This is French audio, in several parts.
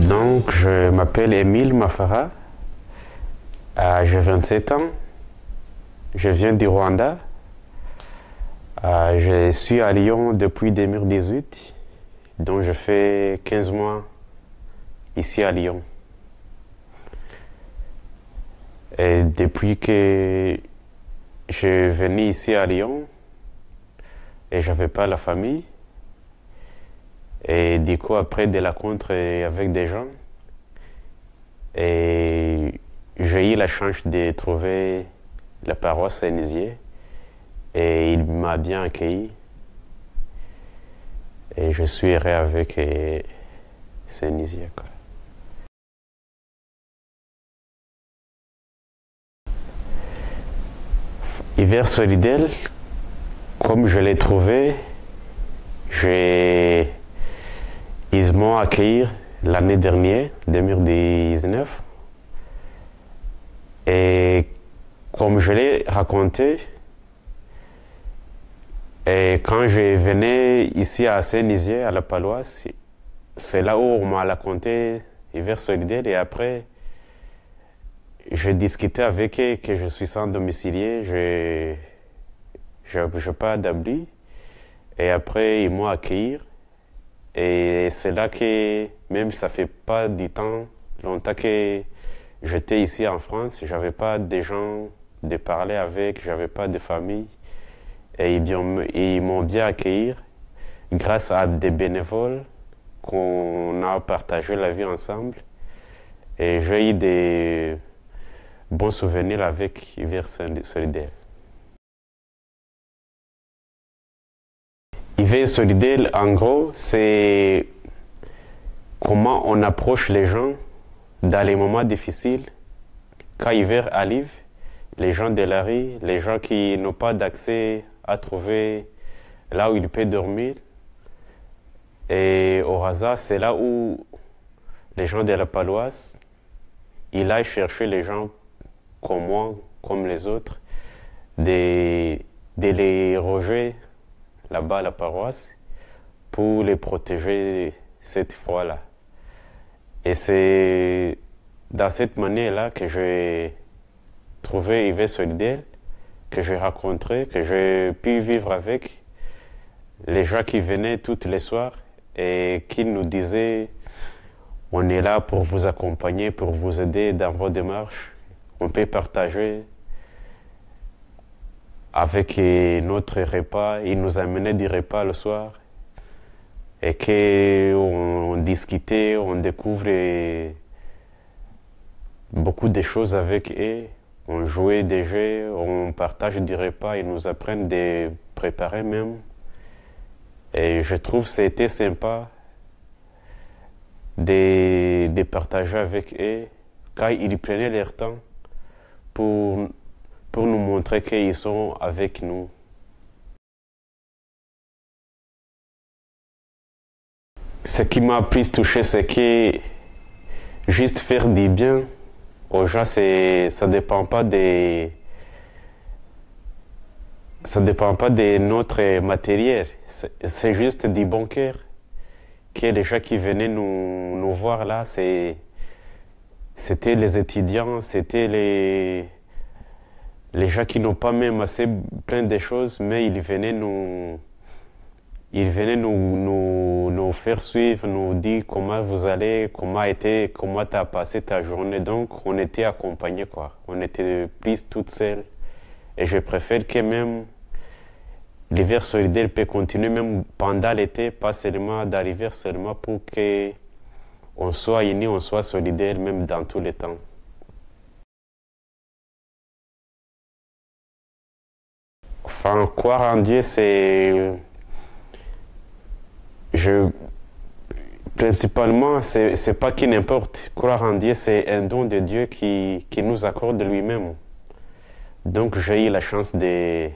Donc, je m'appelle Émile Mafara, j'ai 27 ans, je viens du Rwanda, je suis à Lyon depuis 2018, donc je fais 15 mois ici à Lyon. Et depuis que je venu ici à Lyon, et j'avais pas la famille, et du coup après des rencontres avec des gens, et j'ai eu la chance de trouver la paroisse Saint-Nizier et il m'a bien accueilli et je suis heureux avec Saint-Nizier. Hiver solidaire, comme je l'ai trouvé, ils m'ont accueilli l'année dernière, 2019. Et comme je l'ai raconté, et quand je venais ici à Saint-Nizier, à la paroisse, c'est là où on m'a raconté Hiver solidaire. Et après, j'ai discuté avec eux que je suis sans domicilié, je n'ai pas d'abri. Et après, ils m'ont accueilli. Et c'est là que, même ça fait pas du temps, longtemps que j'étais ici en France, j'avais pas de gens de parler avec, j'avais pas de famille. Et ils m'ont bien accueilli grâce à des bénévoles qu'on a partagé la vie ensemble. Et j'ai eu des bons souvenirs avec Hiver solidaire. Hiver solidaire, en gros, c'est comment on approche les gens dans les moments difficiles. Quand l'hiver arrive, les gens de la rue, les gens qui n'ont pas d'accès à trouver là où ils peuvent dormir. Et au hasard, c'est là où les gens de la paroisse, ils aillent chercher les gens comme moi, comme les autres, de les roger là-bas à la paroisse pour les protéger cette fois-là. Et c'est dans cette manière-là que j'ai trouvé Hiver solidaire, que j'ai rencontré, que j'ai pu vivre avec les gens qui venaient tous les soirs et qui nous disaient on est là pour vous accompagner, pour vous aider dans vos démarches. On peut partager avec notre repas. Ils nous amenaient du repas le soir et qu'on discutait, on découvre beaucoup de choses avec eux. On jouait des jeux, on partage du repas, ils nous apprennent de préparer même. Et je trouve que c'était sympa de partager avec eux quand ils prenaient leur temps pour nous montrer qu'ils sont avec nous. Ce qui m'a plus touché, c'est que juste faire du bien aux gens, ça ne dépend pas de notre matériel. C'est juste du bon cœur. Que les gens qui venaient nous voir là, c'était les étudiants, c'était les gens qui n'ont pas même assez plein de choses, mais ils venaient nous faire suivre, nous dire comment vous allez, comment tu as passé ta journée. Donc, on était accompagnés, quoi. On était plus toutes seules. Et je préfère que même l'hiver solidaire peut continuer même pendant l'été, pas seulement dans l'hiver, seulement pour qu'on soit unis, on soit solidaires même dans tous les temps. Enfin, croire en Dieu, principalement, c'est pas qui n'importe. Croire en Dieu, c'est un don de Dieu qui nous accorde lui-même. Donc, j'ai eu la chance de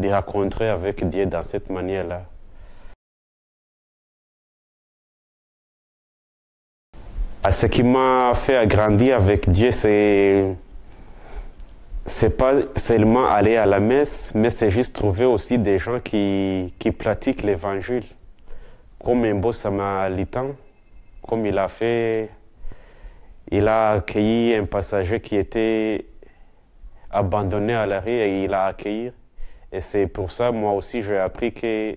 rencontrer avec Dieu dans cette manière-là. Ce qui m'a fait grandir avec Dieu, c'est pas seulement aller à la messe, mais c'est juste trouver aussi des gens qui pratiquent l'évangile. Comme un beau samaritain, comme il a fait il a accueilli un passager qui était abandonné à la rue et il l'a accueilli. Et c'est pour ça, moi aussi, j'ai appris que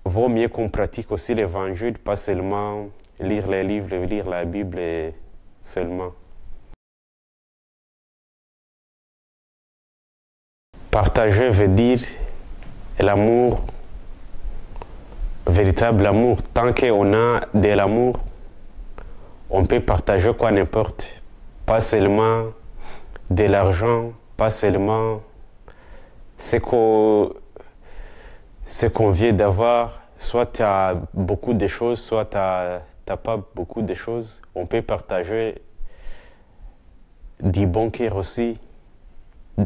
vaut mieux qu'on pratique aussi l'évangile, pas seulement lire les livres, lire la Bible seulement. Partager veut dire l'amour, véritable amour. Tant qu'on a de l'amour, on peut partager quoi n'importe. Pas seulement de l'argent, pas seulement ce qu'on vient d'avoir. Soit tu as beaucoup de choses, soit tu n'as pas beaucoup de choses. On peut partager du bon cœur aussi.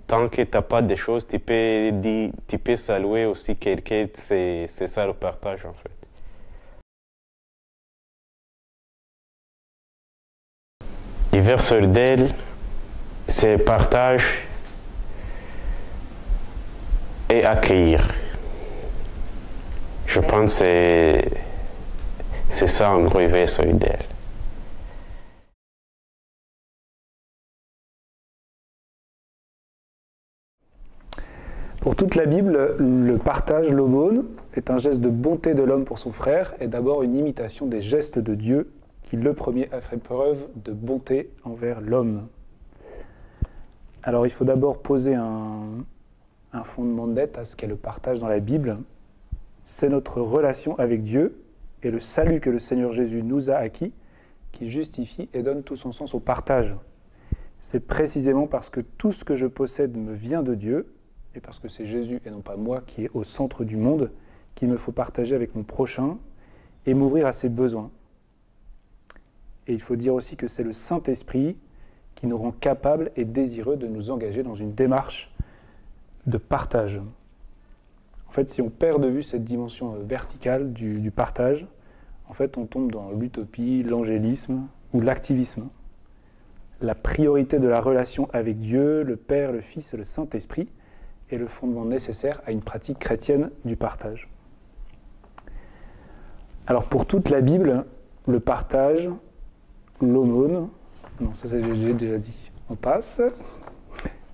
Tant que tu n'as pas de choses, tu peux saluer aussi quelqu'un. C'est ça le partage en fait. L'hiver solidaire, c'est partage et accueillir. Je pense que c'est ça en gros, l'hiver solidaire. Pour toute la Bible, le partage, l'aumône, est un geste de bonté de l'homme pour son frère et d'abord une imitation des gestes de Dieu qui, le premier, a fait preuve de bonté envers l'homme. Alors il faut d'abord poser un fondement net à ce qu'est le partage dans la Bible. C'est notre relation avec Dieu et le salut que le Seigneur Jésus nous a acquis qui justifie et donne tout son sens au partage. C'est précisément parce que tout ce que je possède me vient de Dieu et parce que c'est Jésus et non pas moi qui est au centre du monde qu'il me faut partager avec mon prochain et m'ouvrir à ses besoins. Et il faut dire aussi que c'est le Saint-Esprit qui nous rend capables et désireux de nous engager dans une démarche de partage. En fait, si on perd de vue cette dimension verticale du partage, en fait, on tombe dans l'utopie, l'angélisme ou l'activisme. La priorité de la relation avec Dieu, le Père, le Fils et le Saint-Esprit est le fondement nécessaire à une pratique chrétienne du partage. Alors pour toute la Bible, le partage, l'aumône, non, ça j'ai déjà dit, on passe.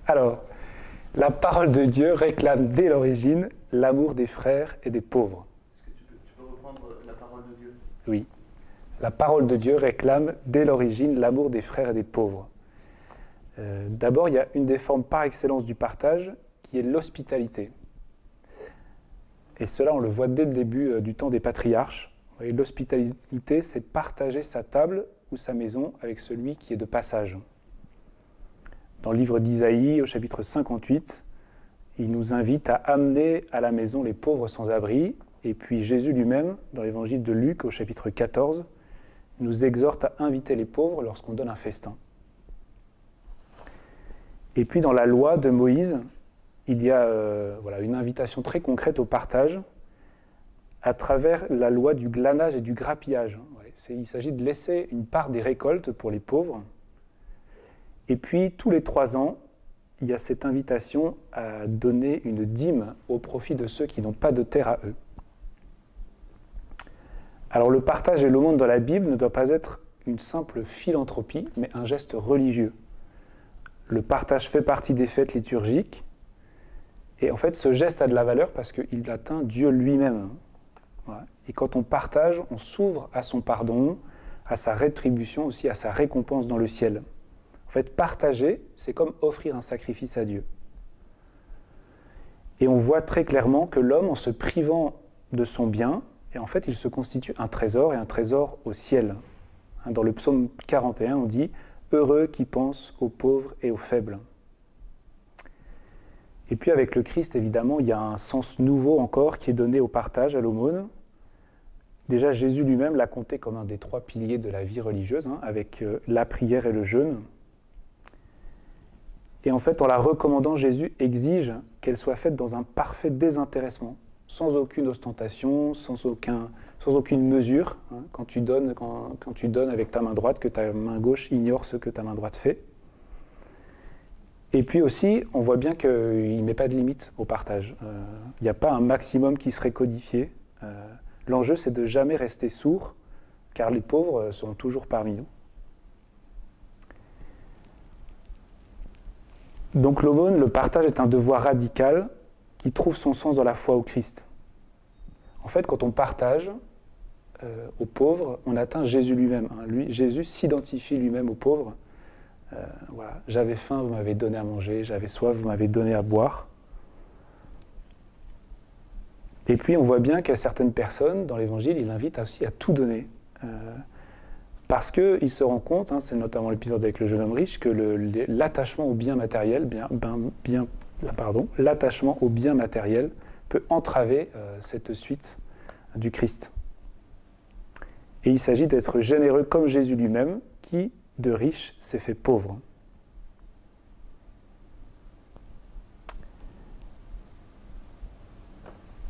Alors, la parole de Dieu réclame dès l'origine l'amour des frères et des pauvres. Est-ce que tu peux reprendre la parole de Dieu ? Oui. La parole de Dieu réclame dès l'origine l'amour des frères et des pauvres. D'abord, il y a une des formes par excellence du partage qui est l'hospitalité. Et cela, on le voit dès le début du temps des patriarches. L'hospitalité, c'est partager sa table ou sa maison avec celui qui est de passage. Dans le livre d'Isaïe, au chapitre 58, il nous invite à amener à la maison les pauvres sans abri. Et puis Jésus lui-même, dans l'évangile de Luc, au chapitre 14, nous exhorte à inviter les pauvres lorsqu'on donne un festin. Et puis dans la loi de Moïse, il y a une invitation très concrète au partage à travers la loi du glanage et du grappillage. Il s'agit de laisser une part des récoltes pour les pauvres. Et puis, tous les 3 ans, il y a cette invitation à donner une dîme au profit de ceux qui n'ont pas de terre à eux. Alors, le partage et l'aumône dans la Bible ne doit pas être une simple philanthropie, mais un geste religieux. Le partage fait partie des fêtes liturgiques. Et en fait, ce geste a de la valeur parce qu'il atteint Dieu lui-même. Voilà. Et quand on partage, on s'ouvre à son pardon, à sa rétribution, aussi à sa récompense dans le ciel. En fait, partager, c'est comme offrir un sacrifice à Dieu. Et on voit très clairement que l'homme, en se privant de son bien, et en fait, il se constitue un trésor, et un trésor au ciel. Dans le psaume 41, on dit « Heureux qui pensent aux pauvres et aux faibles ». Et puis avec le Christ, évidemment, il y a un sens nouveau encore qui est donné au partage, à l'aumône. Déjà, Jésus lui-même l'a compté comme un des 3 piliers de la vie religieuse, avec la prière et le jeûne. Et en fait, en la recommandant, Jésus exige qu'elle soit faite dans un parfait désintéressement, sans aucune ostentation, sans aucune mesure, quand tu donnes avec ta main droite, que ta main gauche ignore ce que ta main droite fait. Et puis aussi, on voit bien qu'il ne met pas de limite au partage. Il n'y a pas un maximum qui serait codifié. L'enjeu, c'est de jamais rester sourd, car les pauvres sont toujours parmi nous. Donc l'aumône, le partage est un devoir radical qui trouve son sens dans la foi au Christ. En fait, quand on partage aux pauvres, on atteint Jésus lui-même. Jésus s'identifie lui-même aux pauvres. Voilà. J'avais faim, vous m'avez donné à manger. J'avais soif, vous m'avez donné à boire. Et puis on voit bien qu'à certaines personnes, dans l'Évangile, il invite aussi à tout donner. Parce qu'il se rend compte, c'est notamment l'épisode avec le jeune homme riche, que l'attachement au bien matériel, l'attachement au bien matériel peut entraver cette suite du Christ. Et il s'agit d'être généreux comme Jésus lui-même, qui, de riche, s'est fait pauvre.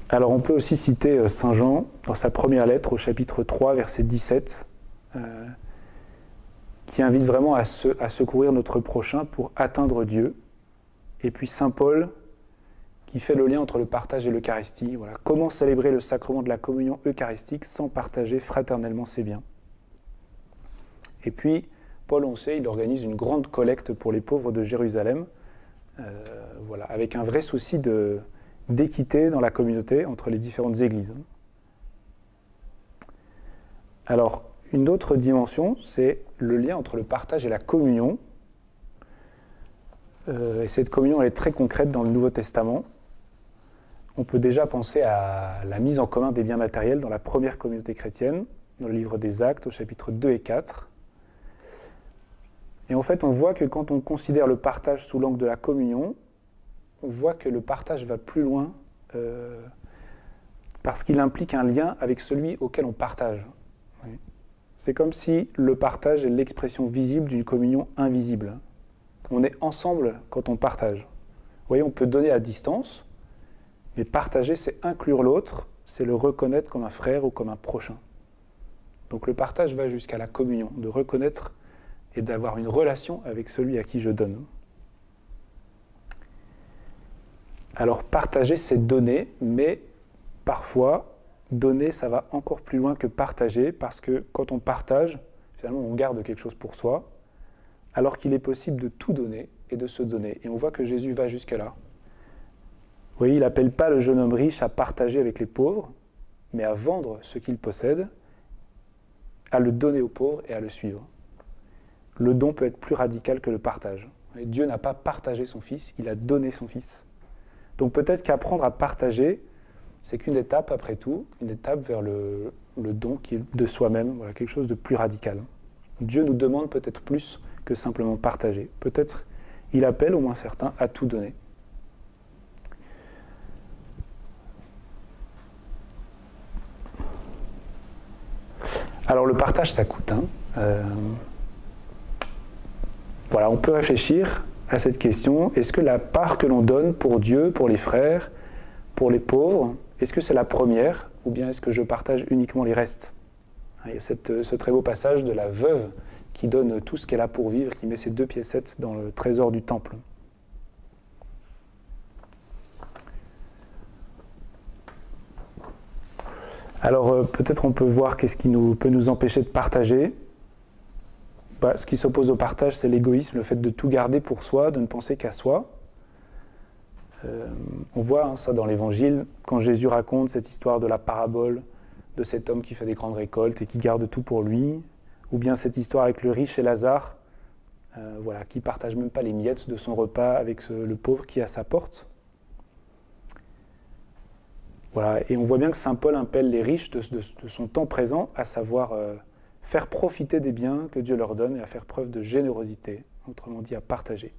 Alors on peut aussi citer Saint Jean dans sa première lettre au chapitre 3, verset 17, qui invite vraiment à secourir notre prochain pour atteindre Dieu. Et puis Saint Paul qui fait le lien entre le partage et l'Eucharistie. Voilà. Comment célébrer le sacrement de la communion eucharistique sans partager fraternellement ses biens? Et puis, Paul, on sait, il organise une grande collecte pour les pauvres de Jérusalem, voilà, avec un vrai souci d'équité dans la communauté entre les différentes églises. Alors, une autre dimension, c'est le lien entre le partage et la communion. Et cette communion, elle est très concrète dans le Nouveau Testament. On peut déjà penser à la mise en commun des biens matériels dans la première communauté chrétienne, dans le livre des Actes, au chapitre 2 et 4. Et en fait, on voit que quand on considère le partage sous l'angle de la communion, on voit que le partage va plus loin parce qu'il implique un lien avec celui auquel on partage. Oui. C'est comme si le partage est l'expression visible d'une communion invisible. On est ensemble quand on partage. Vous voyez, on peut donner à distance, mais partager, c'est inclure l'autre, c'est le reconnaître comme un frère ou comme un prochain. Donc le partage va jusqu'à la communion, de reconnaître et d'avoir une relation avec celui à qui je donne. Alors partager, c'est donner, mais parfois, donner, ça va encore plus loin que partager, parce que quand on partage, finalement, on garde quelque chose pour soi, alors qu'il est possible de tout donner et de se donner. Et on voit que Jésus va jusque-là. Vous voyez, il n'appelle pas le jeune homme riche à partager avec les pauvres, mais à vendre ce qu'il possède, à le donner aux pauvres et à le suivre. Le don peut être plus radical que le partage. Et Dieu n'a pas partagé son Fils, il a donné son Fils. Donc peut-être qu'apprendre à partager, c'est qu'une étape après tout, une étape vers le don qui est de soi-même, voilà, quelque chose de plus radical. Dieu nous demande peut-être plus que simplement partager. Peut-être il appelle au moins certains à tout donner. Alors le partage, ça coûte. Voilà, on peut réfléchir à cette question. Est-ce que la part que l'on donne pour Dieu, pour les frères, pour les pauvres, est-ce que c'est la première ou bien est-ce que je partage uniquement les restes? Il y a ce très beau passage de la veuve qui donne tout ce qu'elle a pour vivre, qui met ses 2 piécettes dans le trésor du temple. Alors peut-être on peut voir qu'est-ce qui peut nous empêcher de partager. Ce qui s'oppose au partage, c'est l'égoïsme, le fait de tout garder pour soi, de ne penser qu'à soi. On voit ça dans l'Évangile, quand Jésus raconte cette histoire de la parabole de cet homme qui fait des grandes récoltes et qui garde tout pour lui, ou bien cette histoire avec le riche et Lazare, voilà, qui ne partage même pas les miettes de son repas avec le pauvre qui est à sa porte. Voilà, et on voit bien que saint Paul appelle les riches de son temps présent, à savoir faire profiter des biens que Dieu leur donne et à faire preuve de générosité, autrement dit à partager.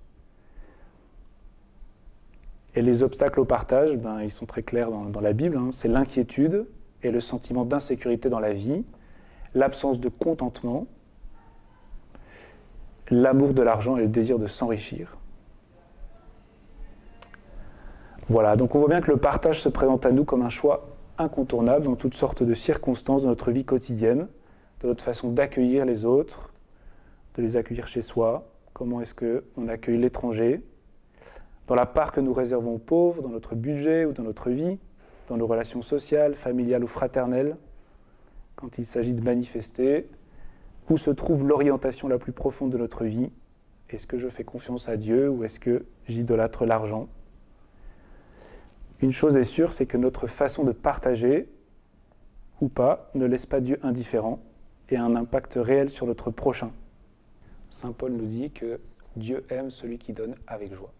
Et les obstacles au partage, ils sont très clairs dans la Bible, c'est l'inquiétude et le sentiment d'insécurité dans la vie, l'absence de contentement, l'amour de l'argent et le désir de s'enrichir. Voilà, donc on voit bien que le partage se présente à nous comme un choix incontournable dans toutes sortes de circonstances de notre vie quotidienne, de notre façon d'accueillir les autres, de les accueillir chez soi, comment est-ce qu'on accueille l'étranger, dans la part que nous réservons aux pauvres, dans notre budget ou dans notre vie, dans nos relations sociales, familiales ou fraternelles, quand il s'agit de manifester, où se trouve l'orientation la plus profonde de notre vie, Est-ce que je fais confiance à Dieu ou est-ce que j'idolâtre l'argent? Une chose est sûre, c'est que notre façon de partager ou pas ne laisse pas Dieu indifférent et a un impact réel sur notre prochain. Saint Paul nous dit que Dieu aime celui qui donne avec joie.